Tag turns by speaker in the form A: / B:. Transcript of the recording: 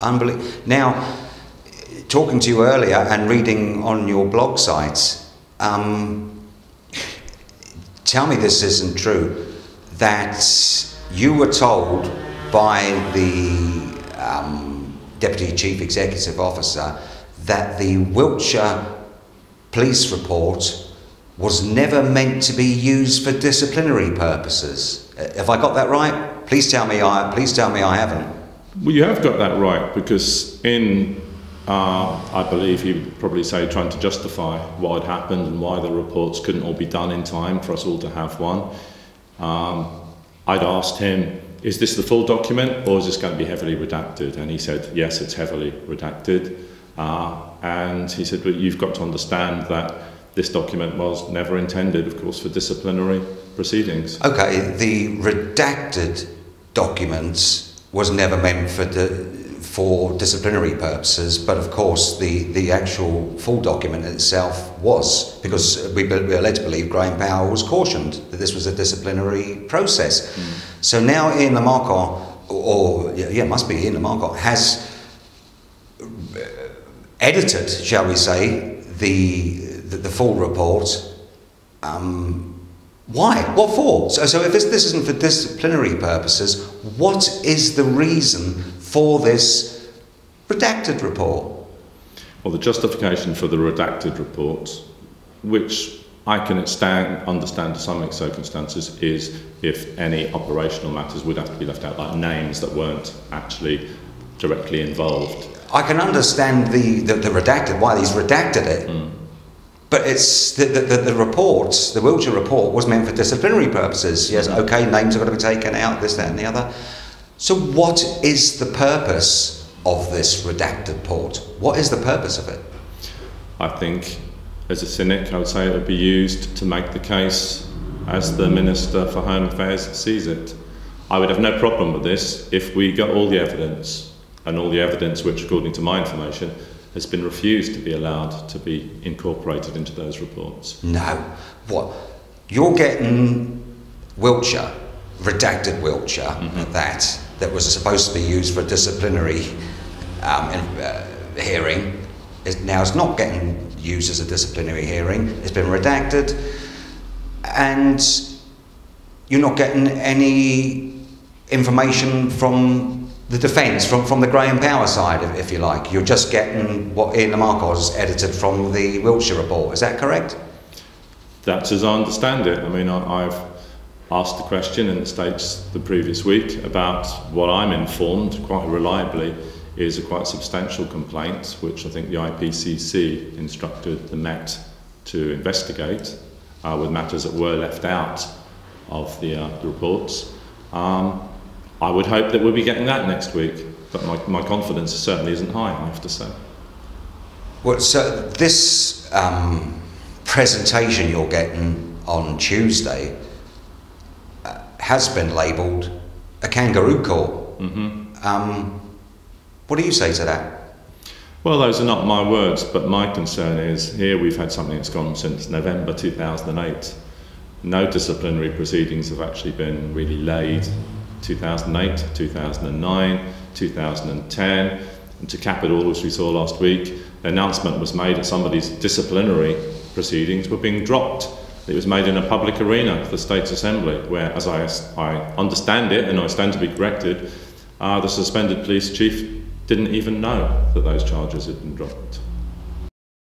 A: Unbelievable. Now, talking to you earlier and reading on your blog sites, tell me this isn't true, that you were told by the Deputy Chief Executive Officer that the Wiltshire police report was never meant to be used for disciplinary purposes. Have I got that right? Please tell me I haven't.
B: Well, you have got that right, because I believe he would probably say trying to justify what had happened and why the reports couldn't all be done in time for us all to have one. I'd asked him, is this the full document or is this going to be heavily redacted? And he said, yes, it's heavily redacted. And he said, but you've got to understand that this document was never intended, of course, for disciplinary proceedings.
A: Okay, the redacted documents was never meant for disciplinary purposes, but of course the actual full document itself was, because we're led to believe Graham Power was cautioned that this was a disciplinary process. So now Ian Lamarcot, must be Ian Lamarcot, has edited, shall we say, the full report. Why? What for? So if this isn't for disciplinary purposes, what is the reason for this redacted report?
B: Well, the justification for the redacted report, which I can understand to some circumstances, is if any operational matters would have to be left out, like names that weren't actually directly involved.
A: I can understand the redacted, why he's redacted it. But it's the report, the Wiltshire report, was meant for disciplinary purposes. Yes, okay, names are going to be taken out, this, that and the other. So what is the purpose of this redacted report? What is the purpose of it?
B: I think, as a cynic, I would say it would be used to make the case as the Minister for Home Affairs sees it. I would have no problem with this if we got all the evidence, and all the evidence which, according to my information, has been refused to be allowed to be incorporated into those reports.
A: No. What? You're getting Wiltshire, redacted Wiltshire, that was supposed to be used for a disciplinary hearing. Now it's not getting used as a disciplinary hearing. It's been redacted, and you're not getting any information from the defence, from the Graham Power side, if you like. You're just getting what Ian Lamarcot has edited from the Wiltshire report. Is that correct?
B: That's as I understand it. I mean, I've asked the question in the States the previous week about what I'm informed, quite reliably, is a quite substantial complaint, which I think the IPCC instructed the Met to investigate, with matters that were left out of the reports. I would hope that we'll be getting that next week, but my confidence certainly isn't high, I have to say.
A: Well, so this presentation you're getting on Tuesday has been labelled a kangaroo court. What do you say to that?
B: Well, those are not my words, but my concern is here we've had something that's gone since November 2008. No disciplinary proceedings have actually been really laid. 2008, 2009, 2010, and to cap it all, as we saw last week, the announcement was made that some of these disciplinary proceedings were being dropped. It was made in a public arena, the States Assembly, where, as I understand it, and I stand to be corrected, the suspended police chief didn't even know that those charges had been dropped.